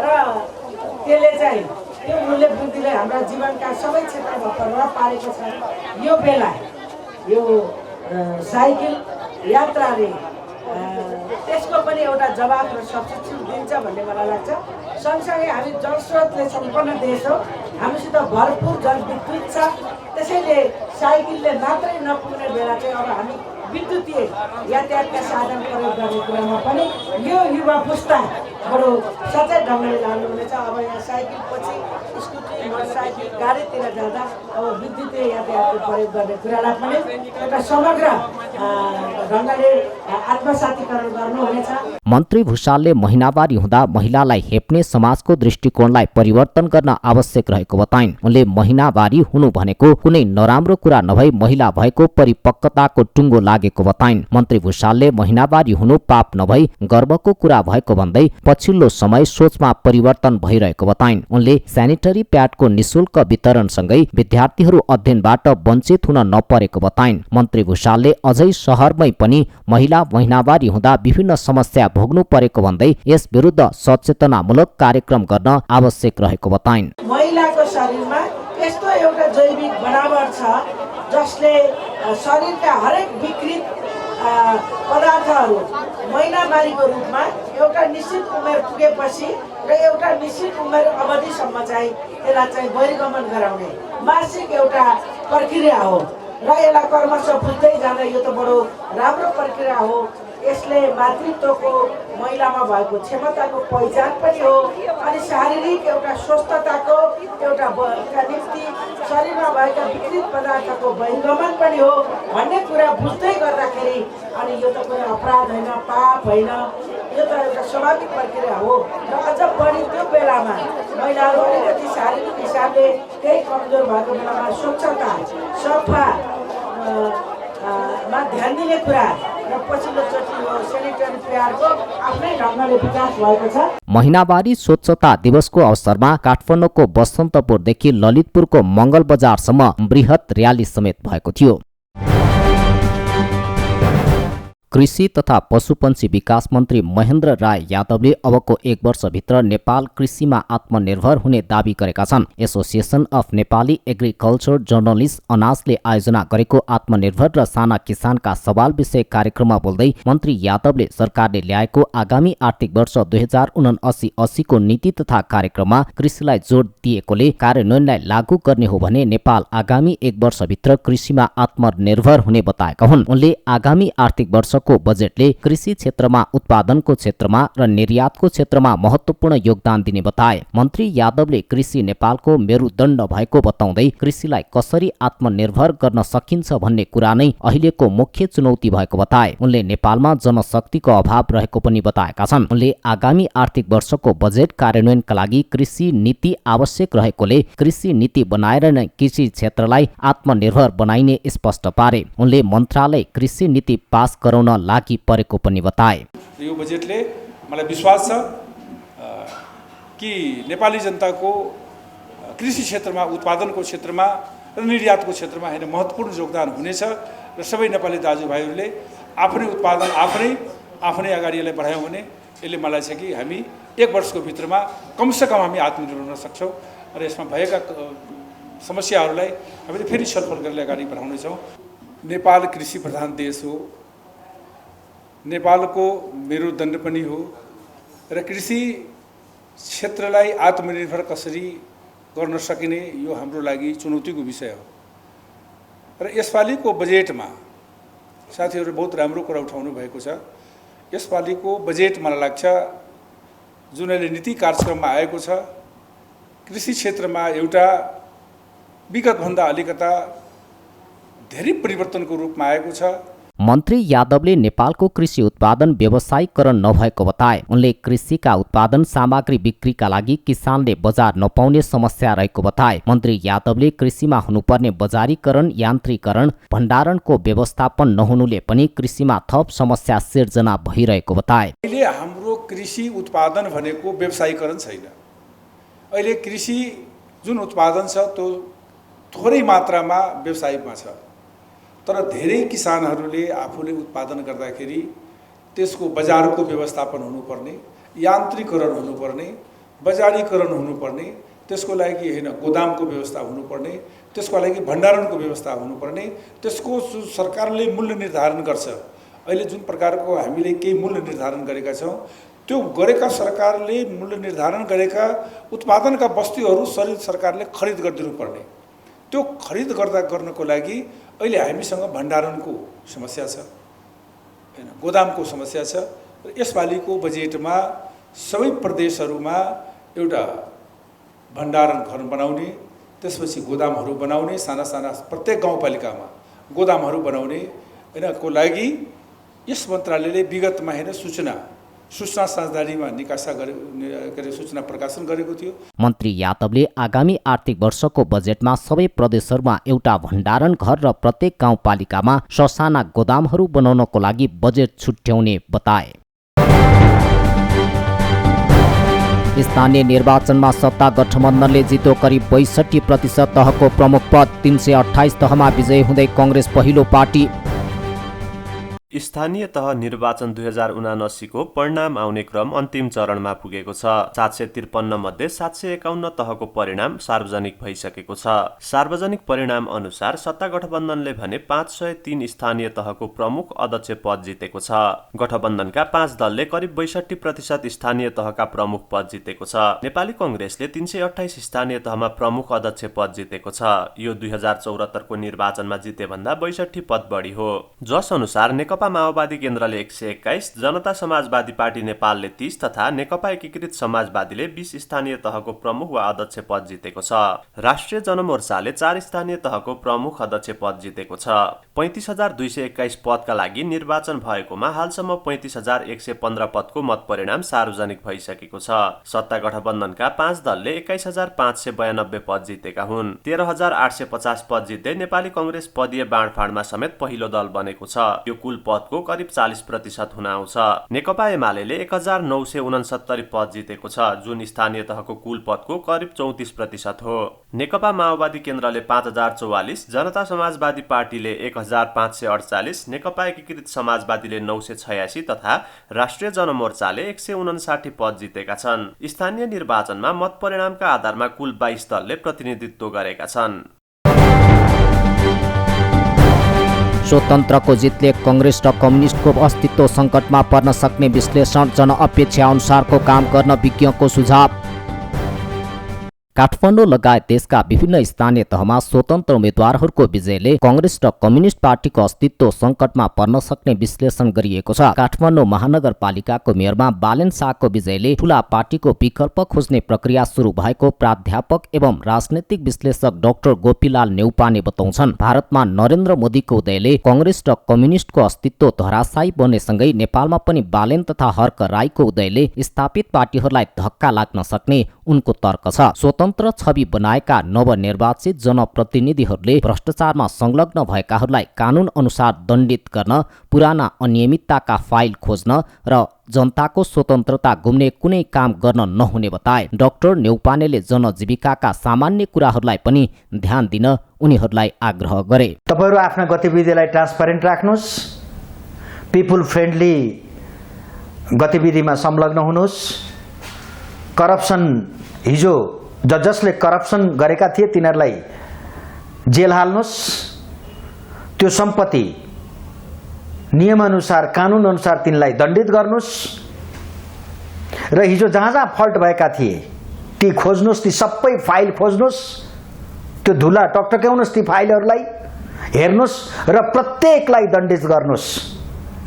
र त्यसले चाहिँ त्यो मूल्य वृद्धिले हाम्रा जीवनका सबै क्षेत्रमा प्रभाव पारेको छ। यो बेला यो साइकल यात्राले त्यसको पनि एउटा जवाब र सब्स्टिट्युट दिन्छ भन्ने मलाई लाग्छ। सँगसँगै हामी जलस्रोतले सम्पन्न देश हो, हामीसित भरपुर जलविद्युत छ, त्यसैले साइकलले मात्रै नपुग्ने बेला चाहिँ अब हामी विद्युतीय यातायातका साधन प्रयोग गर्ने कुरामा पनि यो युवा पुस्ता बडो सचेत ढङ्गले लाग्नुहुनेछ। अब यहाँ साइकल पछि स्कुटी, मोटरसाइकल, गाडीतिर जाँदा अब विद्युतीय यातायातको प्रयोग गर्ने कुरालाई पनि एउटा समग्र ढङ्गले आत्मसातीकरण गर्नुहुनेछ। मन्त्री भुषालले महिनावारी हुँदा महिलालाई हेप्ने समाजको दृष्टिकोणलाई परिवर्तन गर्न आवश्यक रहेको बताइन्। उनले महिनावारी हुनु भनेको कुनै नराम्रो कुरा नभई महिला भएको परिपक्वताको टुङ्गो लागेको बताइन्। मन्त्री भुषालले महिनावारी हुनु पाप नभई गर्वको कुरा भएको भन्दै पछिल्लो समय सोचमा परिवर्तन भइरहेको बताइन्। उनले स्यानिटरी प्याडको निशुल्क वितरणसँगै विद्यार्थीहरू अध्ययनबाट वञ्चित हुन नपरेको बताइन्। मन्त्री भुषालले अझै शहरमै पनि महिला महिनावारी हुँदा विभिन्न समस्या भोग्नु परेको भन्दै यस विरुद्ध सचेतनामूलक कार्यक्रम गर्न आवश्यक रहेको बताइन्। महिलाको शरीरमा यस्तो एउटा जैविक बनावट छ जसले शरीरका हरेक विकृत पदार्थहरू महिनावारीको रूपमा एउटा निश्चित उमेर पुगेपछि र एउटा निश्चित उमेर अवधिसम्म चाहिँ यसलाई चाहिँ बहिर्गमन गराउने मासिक एउटा प्रक्रिया हो र यसलाई क्रमशः बुझ्दै जाँदा यो त बडो राम्रो प्रक्रिया हो। यसले मातृत्वको महिलामा भएको क्षमताको पहिचान पनि हो अनि शारीरिक एउटा स्वस्थताको एउटा निम्ति शरीरमा भएका विकृत पदार्थको बहिर्गमन पनि हो भन्ने कुरा बुझ्दै गर्दाखेरि अनि यो त कुनै अपराध होइन, पाप होइन, यो त एउटा स्वाभाविक प्रक्रिया हो। र अझ बढी त्यो बेलामा महिलाहरू अलिकति शारीरिक हिसाबले केही कमजोर भएको बेलामा स्वच्छता, सफा मा ध्यान दिने कुरा र पछिल्लोचोटि यो सेनिटरी प्याडको आफ्नै ढङ्गले विकास भएको छ। महिनावारी स्वच्छता दिवसको अवसरमा काठमाडौँको बसन्तपुरदेखि ललितपुरको मङ्गल बजारसम्म बृहत र्याली समेत भएको थियो। कृषि तथा पशुपन्छी विकास मन्त्री महेन्द्र राय यादवले अबको 1 वर्षभित्र नेपाल कृषिमा आत्मनिर्भर हुने दावी गरेका छन्। Association of Nepali agriculture journalist अनासले आयोजना गरेको आत्मनिर्भर र साना किसानका सवाल विषय कार्यक्रममा बोल्दै मन्त्री यादवले सरकारले ल्याएको आगामी आर्थिक वर्ष 2079-80 को नीति तथा कार्यक्रममा कृषिलाई जोड दिएकोले कार्यान्वयनलाई लागू गर्ने हो भने नेपाल आगामी 1 वर्षभित्र कृषिमा आत्मनिर्भर हुने बताएका हुन्। उनले आगामी आर्थिक वर्षको बजेटले कृषि क्षेत्रमा उत्पादनको क्षेत्रमा र निर्यातको क्षेत्रमा महत्त्वपूर्ण योगदान दिने बताए। मन्त्री यादवले कृषि नेपालको मेरुदण्ड भएको बताउँदै कृषिलाई कसरी आत्मनिर्भर गर्न सकिन्छ भन्ने कुरा नै अहिलेको मुख्य चुनौती भएको बताए। उनले नेपालमा जनशक्तिको अभाव रहेको पनि बताएका छन्। उनले आगामी आर्थिक वर्षको बजेट कार्यान्वयनका लागि कृषि नीति आवश्यक रहेकोले कृषि नीति बनाएर नै कृषि क्षेत्रलाई आत्मनिर्भर बनाइने स्पष्ट पारे। उनले मन्त्रालय कृषि नीति पास गराउन लागि परेको पनि बताए। यो बजेटले मलाई विश्वास छ कि नेपाली जनताको कृषि क्षेत्रमा उत्पादनको क्षेत्रमा र निर्यातको क्षेत्रमा हैन महत्त्वपूर्ण योगदान हुनेछ र सबै नेपाली दाजुभाइहरूले आफ्नै उत्पादन आफ्नै अगाडिलाई बढायौँ भने यसले मलाई छ कि हामी 1 वर्षको भित्रमा कमसेकम हामी आत्मनिर्भर हुन सक्छौँ र यसमा भएका समस्याहरूलाई हामीले फेरि छलफल गरेर अगाडि बढाउनेछौँ। नेपाल कृषि प्रधान देश हो, नेपालको मेरुदण्ड पनि हो र कृषि क्षेत्रलाई आत्मनिर्भर कसरी गर्न सकिने यो हाम्रो लागि चुनौतीको विषय हो। र यसपालिको बजेटमा साथीहरू बहुत राम्रो कुरा उठाउनु भएको छ। यसपालिको बजेट मलाई लाग्छ जुन अहिले नीति कार्यक्रममा आएको छ कृषि क्षेत्रमा एउटा विगतभन्दा अलिकता धेरै परिवर्तनको रूपमा आएको छ। मन्त्री यादवले नेपालको कृषि उत्पादन व्यवसायीकरण नभएको बताए। उनले कृषिका उत्पादन सामग्री बिक्रीका लागि किसानले बजार नपाउने समस्या रहेको बताए। मन्त्री यादवले कृषिमा हुनुपर्ने बजारीकरण, यान्त्रिकरण, भण्डारणको व्यवस्थापन नहुनुले पनि कृषिमा थप समस्या सिर्जना भइरहेको बताए। अहिले हाम्रो कृषि उत्पादन भनेको व्यवसायीकरण छैन। अहिले कृषि जुन उत्पादन छ त्यो थोरै मात्रामा व्यवसायमा छ, तर धेरै किसानहरूले आफूले उत्पादन गर्दाखेरि त्यसको बजारको व्यवस्थापन हुनुपर्ने, यान्त्रिकरण हुनुपर्ने, बजारीकरण हुनुपर्ने, त्यसको लागि हैन गोदामको व्यवस्था हुनुपर्ने, त्यसको लागि भण्डारणको व्यवस्था हुनुपर्ने, त्यसको सरकारले मूल्य निर्धारण गर्छ। अहिले जुन प्रकारको हामीले केही मूल्य निर्धारण गरेका छौँ त्यो गरेका सरकारले मूल्य निर्धारण गरेका उत्पादनका वस्तुहरू सरकारले खरिद गरिदिनुपर्ने। त्यो खरिद गर्नको लागि अहिले हामीसँग भण्डारणको समस्या छ, हैन गोदामको समस्या छ। र यसपालिको बजेटमा सबै प्रदेशहरूमा एउटा भण्डारण घर बनाउने, त्यसपछि गोदामहरू बनाउने, साना साना प्रत्येक गाउँपालिकामा गोदामहरू बनाउने हैनको लागि यस मन्त्रालयले विगतमा हैन सूचना साझेदारीमा निकासा गरे सूचना प्रकाशन गरेको थियो। मन्त्री यादवले आगामी आर्थिक वर्षको बजेटमा सबै प्रदेशहरूमा एउटा भण्डारण घर र प्रत्येक गाउँपालिकामा ससाना गोदामहरू बनाउनको लागि बजेट छुट्याउने बताए। स्थानीय निर्वाचनमा सत्ता गठबन्धनले जित्यो करिब 62% तहको प्रमुख पद। 328 तहमा विजयी हुँदै कांग्रेस पहिलो पार्टी। स्थानीय तह निर्वाचन 2079 को परिणाम आउने क्रम अन्तिम चरणमा पुगेको छ। 753 मध्ये 751 तहको परिणाम सार्वजनिक भइसकेको छ। सार्वजनिक परिणाम अनुसार सत्ता गठबन्धनले भने 503 स्थानीय तहको प्रमुख अध्यक्ष पद जितेको छ। गठबन्धनका 5 दलले करिब 62% स्थानीय तहका प्रमुख पद जितेको छ। नेपाली कांग्रेसले 328 स्थानीय तहमा प्रमुख अध्यक्ष पद जितेको छ। यो 2074 को निर्वाचनमा जिते भन्दा 62 पद बढी हो। जस अनुसार नेकपा माओवादी केन्द्रले 121, जनता समाजवादी पार्टी नेपालले 30 तथा नेकपा एकीकृत समाजवादीले 20 स्थानीय तहको प्रमुख वा अध्यक्ष पद जितेको छ। राष्ट्रिय जनमोर्चाले 4 स्थानीय तहको प्रमुख अध्यक्ष पद जितेको छ। 35,221 पदका लागि निर्वाचन भएकोमा हालसम्म 35,115 पदको मत परिणाम सार्वजनिक भइसकेको छ। सत्ता गठबन्धनका 5 दलले 21,592 पद जितेका हुन्। 13,850 पद जित्दै नेपाली कांग्रेस पदीय बाँडफाँडमा समेत पहिलो दल बनेको छ। यो कुल पदको करिब 40% हुन आउँछ। नेकपा एमालेले 1969 पद जितेको छ, जुन स्थानीय तहको कुल पदको करिब 34% हो। नेकपा माओवादी केन्द्रले 5044, जनता समाजवादी पार्टीले 1548, नेकपा एकीकृत समाजवादीले 986 तथा राष्ट्रिय जनमोर्चाले 159 पद जितेका छन्। स्थानीय निर्वाचनमा मत परिणामका आधारमा कुल 22 दलले प्रतिनिधित्व गरेका छन्। स्वतन्त्रको जितले कांग्रेस र कम्युनिस्टको अस्तित्व सङ्कटमा पर्न सक्ने विश्लेषण, जनअपेक्षा अनुसारको काम गर्न विज्ञको सुझाव। काठमाडौँ लगायत देशका विभिन्न स्थानीय तहमा स्वतन्त्र उम्मेद्वारहरूको विजयले कांग्रेस र कम्युनिस्ट पार्टीको अस्तित्व सङ्कटमा पर्न सक्ने विश्लेषण गरिएको छ। काठमाडौँ महानगरपालिकाको मेयरमा बालेन शाहको विजयले ठूला पार्टीको विकल्प खोज्ने प्रक्रिया सुरु भएको प्राध्यापक एवं राजनैतिक विश्लेषक डाक्टर गोपीलाल नेउपाने बताउँछन्। भारतमा नरेन्द्र मोदीको उदयले कांग्रेस र कम्युनिस्टको अस्तित्व धराशायी बन्नेसँगै नेपालमा पनि बालेन तथा हर्क राईको उदयले स्थापित पार्टीहरूलाई धक्का लाग्न सक्ने उनको तर्क छ। स्वतन्त्र छवि बनाएका नवनिर्वाचित जनप्रतिनिधिहरूले भ्रष्टाचारमा संलग्न भएकाहरूलाई कानून अनुसार दण्डित गर्न, पुराना अनियमितताका फाइल खोज्न र जनताको स्वतन्त्रता गुम्ने कुनै काम गर्न नहुने बताए। डाक्टर नेउपानेले जनजीविकाका सामान्य कुराहरूलाई पनि ध्यान दिन उनीहरूलाई आग्रह गरे। तपाईहरु आफ्ना गतिविधिलाई ट्रान्सपरेन्ट राख्नुस्, पिपुल फ्रेन्डली गतिविधिमा संलग्न हुनुस्, करप्सन हिजो जसले करप्सन गरेका थिए तिनीहरूलाई जेल हाल्नुस्, त्यो सम्पत्ति नियमअनुसार कानुनअनुसार तिनलाई दण्डित गर्नुस् र हिजो जहाँ जहाँ फल्ट भएका थिए ती खोज्नुस्, ती सबै फाइल खोज्नुस्, त्यो धुला टकटक्याउनुस्, ती फाइलहरूलाई हेर्नुस् र प्रत्येकलाई दण्डित गर्नुस्।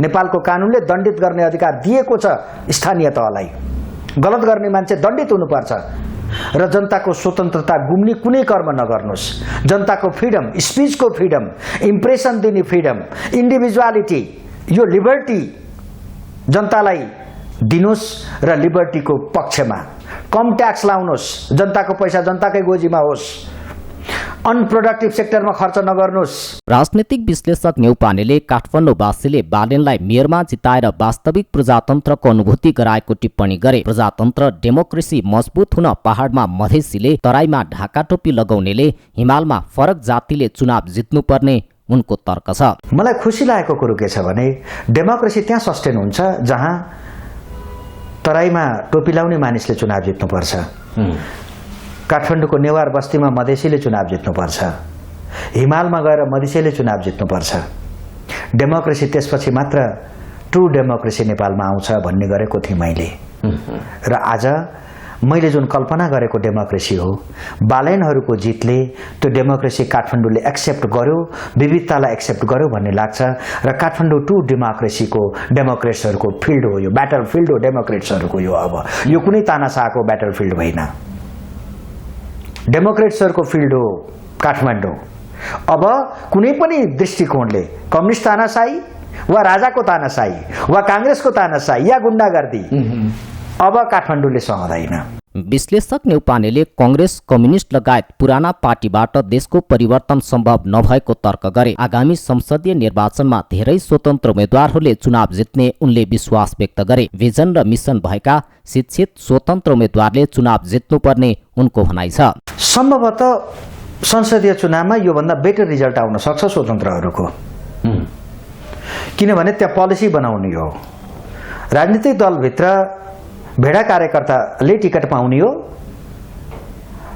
नेपालको कानुनले दण्डित गर्ने अधिकार दिएको छ स्थानीय तहलाई। गलत गर्ने मान्छे दण्डित हुनुपर्छ र जनताको स्वतन्त्रता गुम्ने कुनै कर्म नगर्नुस्। जनताको फ्रिडम, स्पिचको फ्रिडम, इम्प्रेसन दिने फ्रिडम, इन्डिभिजुअलिटी, यो लिबर्टी जनतालाई दिनुस् र लिबर्टीको पक्षमा कम ट्याक्स लाउनुस्, जनताको पैसा जनताकै गोजीमा होस्, अनप्रोडक्टिभ सेक्टरमा खर्च नगर्नुस्। राजनीतिक विश्लेषक नेउपानेले काठमाडौँवासीले बालेनलाई मेयरमा जिताएर वास्तविक प्रजातन्त्रको अनुभूति गराएको टिप्पणी गरे। प्रजातन्त्र डेमोक्रेसी मजबुत हुन पहाडमा मधेसीले, तराईमा ढाका टोपी लगाउनेले, हिमालमा फरक जातिले चुनाव जित्नुपर्ने उनको तर्क छ। मलाई खुसी लागेको कुरो के छ भने डेमोक्रेसी त्यहाँ सस्टेन हुन्छ जहाँ तराईमा टोपी लाउने मानिसले चुनाव जित्नुपर्छ, काठमाडौँको नेवार बस्तीमा मधेसीले चुनाव जित्नुपर्छ, हिमालमा गएर मधेसीले चुनाव जित्नुपर्छ। डेमोक्रेसी त्यसपछि मात्र ट्रु डेमोक्रेसी नेपालमा आउँछ भन्ने गरेको थिएँ मैले। र आज मैले जुन कल्पना गरेको डेमोक्रेसी हो, बालेनहरूको जितले त्यो डेमोक्रेसी काठमाडौँले एक्सेप्ट गर्यो, विविधतालाई एक्सेप्ट गर्यो भन्ने लाग्छ। र काठमाडौँ ट्रु डेमोक्रेसीको डेमोक्रेट्सहरूको फिल्ड हो, यो ब्याटल फिल्ड हो डेमोक्रेट्सहरूको। यो अब यो कुनै तानाशाहको ब्याटल फिल्ड होइन, डेमोक्रेट्सहरूको फिल्ड हो काठमाडौँ। अब कुनै पनि दृष्टिकोणले कम्युनिस्ट तानाशाही वा राजाको तानाशाही वा कांग्रेसको तानाशाही या गुण्डागर्दी अब काठमाडौँले सहँदैन। विश्लेषक नेउपानेले कांग्रेस, कम्युनिस्ट लगायत पुराना पार्टीबाट देशको परिवर्तन सम्भव नभएको तर्क गरे। आगामी संसदीय निर्वाचनमा धेरै स्वतन्त्र उम्मेद्वारहरूले चुनाव जित्ने उनले विश्वास व्यक्त गरे। भिजन र मिसन भएका शिक्षित स्वतन्त्र उम्मेद्वारले चुनाव जित्नुपर्ने उनको भनाइ छ। सम्भवतः संसदीय चुनावमा योभन्दा बेटर रिजल्ट आउन सक्छ स्वतन्त्रहरूको, किनभने त्यहाँ पोलिसी बनाउने हो। राजनीतिक दलभित्र भेडा कार्यकर्ताले टिकट पाउने हो,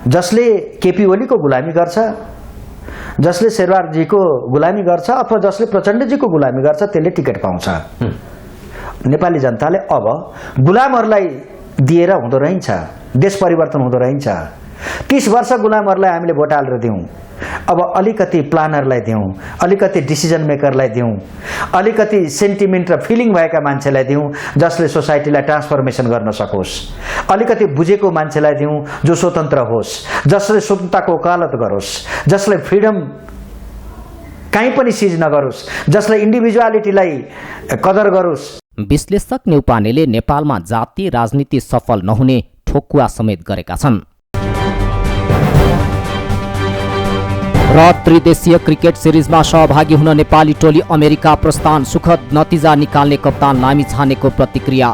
जसले केपी ओलीको गुलामी गर्छ, जसले शेरवारजीको गुलामी गर्छ अथवा जसले प्रचण्डजीको गुलामी गर्छ त्यसले टिकट पाउँछ। नेपाली जनताले अब गुलामहरूलाई दिएर हुँदो रहेछ, देश परिवर्तन हुँदो रहेछ। 30 वर्ष गुलामहरूलाई हामीले भोट हालेर दिउँ, अब अलिकति प्लानरलाई दिउँ, अलिकति डिसिजन मेकरलाई दिउँ, अलिकति सेन्टिमेन्ट र फिलिङ भएका मान्छेलाई दिउँ जसले सोसाइटीलाई ट्रान्सफर्मेसन गर्न सकोस्, अलिकति बुझेको मान्छेलाई दिउँ जो स्वतन्त्र होस्, जसले स्वतन्त्रताको वकालत गरोस्, जसले फ्रिडम कहीँ पनि सिज नगरोस्, जसले इन्डिभिजुअलिटीलाई कदर गरोस्। विश्लेषक नेउपानेले नेपालमा जातीय राजनीति सफल नहुने ठोकुवा समेत गरेका छन्। र त्रिदेशीय क्रिकेट सिरिजमा सहभागी हुन नेपाली टोली अमेरिका प्रस्थान, सुखद नतिजा निकाल्ने कप्तान लामिछानेको प्रतिक्रिया।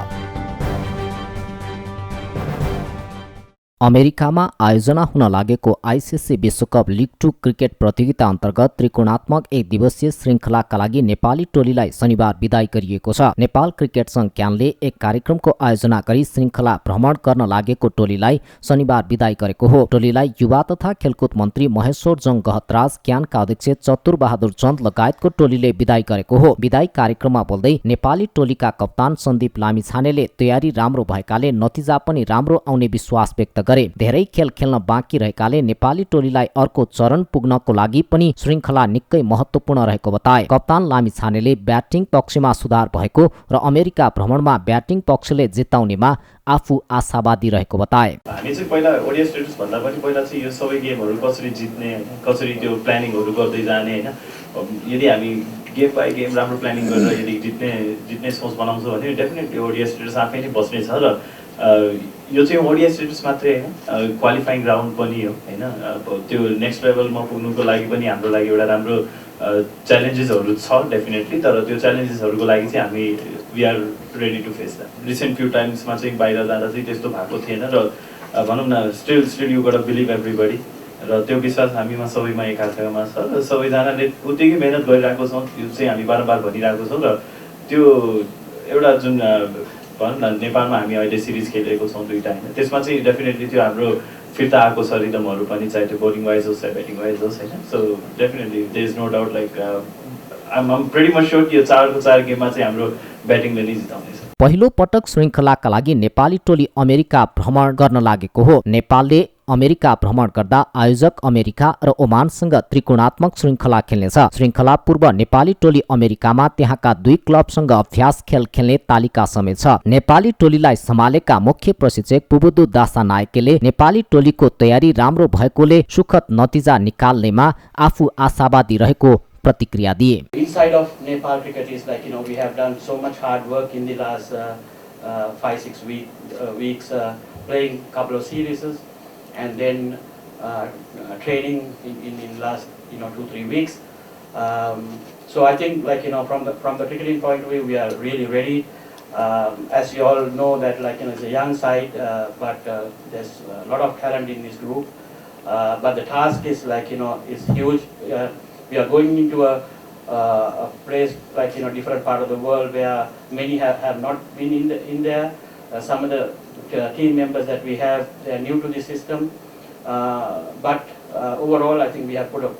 अमेरिकामा आयोजना हुन लागेको आइसिसी विश्वकप लिग 2 क्रिकेट प्रतियोगिता अन्तर्गत त्रिकोणात्मक एक दिवसीय श्रृङ्खलाका लागि नेपाली टोलीलाई शनिबार बिदाई गरिएको छ। नेपाल क्रिकेट संघ क्यानले एक कार्यक्रमको आयोजना गरी श्रृङ्खला भ्रमण गर्न लागेको टोलीलाई शनिबार बिदाई गरेको हो। टोलीलाई युवा तथा खेलकुद मन्त्री महेश्वर जङ गहतराज, क्यानका अध्यक्ष चतुर बहादुर चन्द लगायतको टोलीले बिदाई गरेको हो। बिदाई कार्यक्रममा बोल्दै नेपाली टोलीका कप्तान सन्दीप लामिछानेले तयारी राम्रो भएकाले नतिजा पनि राम्रो आउने विश्वास व्यक्त गरे। धेरै खेल खेल्न बाँकी रहेकाले नेपाली टोलीलाई अर्को चरण पुग्नको लागि पनि श्रृङ्खला निकै महत्त्वपूर्ण रहेको बताए। कप्तान लामिछानेले ब्याटिङ पक्षमा सुधार भएको र अमेरिका भ्रमणमा ब्याटिङ पक्षले जिताउनेमा आफू आशावादी रहेको बताए। हामी चाहिँ पहिला ओडिया स्टेटस भन्दा पनि पहिला चाहिँ यो सबै गेमहरू कसरी जित्ने, कसरी त्यो प्लानिङहरू गर्दै जाने हैन। यदि हामी गेम बाई गेम राम्रो प्लानिङ गरेर यदि जित्ने सोच बनाउँछौँ भने डेफिनेटली ओडिया स्टेटस आफै नै बस्नेछ र यो चाहिँ ओडिया स्टेटस मात्रै होइन, क्वालिफाइङ राउन्ड पनि हो हैन। त्यो नेक्स्ट लेभलमा पुग्नुको लागि पनि हाम्रो लागि एउटा राम्रो च्यालेन्जेसहरू छ डेफिनेटली, तर त्यो च्यालेन्जेसहरूको लागि चाहिँ हामी we are ready to face that. Recent few टाइम्समा चाहिँ बाहिर जाँदा चाहिँ त्यस्तो भएको थिएन र भनौँ न still you got believe everybody, र त्यो विश्वास हामीमा सबैमा एकाअर्कामा छ र सबैजनाले उत्तिकै मेहनत गरिरहेको छौँ। यो चाहिँ हामी बारम्बार भनिरहेको छौँ र त्यो एउटा जुन भनौँ न नेपालमा हामी अहिले सिरिज खेलेको छौँ 2टा होइन, त्यसमा चाहिँ डेफिनेटली त्यो हाम्रो फिर्ता आएको छ रिदमहरू पनि, चाहे त्यो बोलिङ वाइज होस् चाहे ब्याटिङ वाइज होस् होइन। So definitely there is no doubt like I'm pretty much sure कि यो 4 गेममा चाहिँ हाम्रो ब्याटिङले नै जिताउनेछ। पहिलो पटक श्रृङ्खलाका लागि नेपाली टोली अमेरिका भ्रमण गर्न लागेको हो। नेपालले अमेरिका भ्रमण गर्दा आयोजक अमेरिका र ओमानसँग त्रिकोणात्मक श्रृङ्खला खेल्नेछ। श्रृङ्खला पूर्व नेपाली टोली अमेरिकामा त्यहाँका 2 क्लबसँग अभ्यास खेल खेल्ने तालिका समेत छ। नेपाली टोलीलाई सम्हालेका मुख्य प्रशिक्षक पुबुदु दासा नायकेले नेपाली टोलीको तयारी राम्रो भएकोले सुखद नतिजा निकाल्नेमा आफू आशावादी रहेको प्रतिक्रिया दिए। Inside of Nepal cricket is like, we have done so much hard work in the last 5-6 weeks, playing couple of series and then training in last 2-3 weeks. So I think from the cricketing point of view, we are really ready. As you all know that it's a young side, but there's a lot of talent in this group. But the task is is huge. We are going into a place different part of the world where many have not been in there. Some of the team members that we have, they are new to the system. But overall, I think we have put a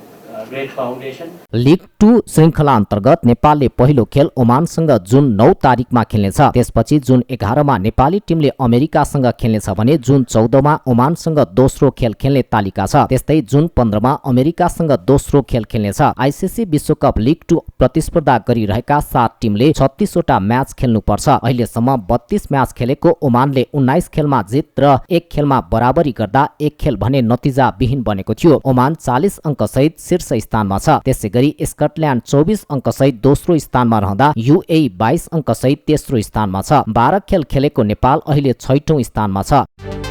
great foundation. League 2 श्रृङ्खला अन्तर्गत नेपालले पहिलो खेल ओमानसँग जुन 9 तारिकमा खेल्नेछ। त्यसपछि जुन 11 मा नेपाली टिमले अमेरिकासँग खेल्नेछ भने जुन 14 मा ओमानसँग दोस्रो खेल खेल्ने तालिका छ। त्यस्तै जुन 15 मा अमेरिकासँग दोस्रो खेल खेल्नेछ। आइसिसी विश्वकप लिग 2 प्रतिस्पर्धा गरिरहेका 7 टिमले 36 वटा म्याच खेल्नुपर्छ। अहिलेसम्म 32 म्याच खेलेको ओमानले 19 खेलमा जित र 1 खेलमा बराबरी गर्दा 1 खेल भने नतिजा विहीन बनेको थियो। ओमान 40 अङ्क सहित शीर्ष स्थानमा छ। त्यसैगरी स्कटल्यान्ड 24 अङ्क सहित दोस्रो स्थानमा रहँदा युएई 22 अङ्क सहित तेस्रो स्थानमा छ। 12 खेल खेलेको नेपाल अहिले 6औं स्थानमा छ।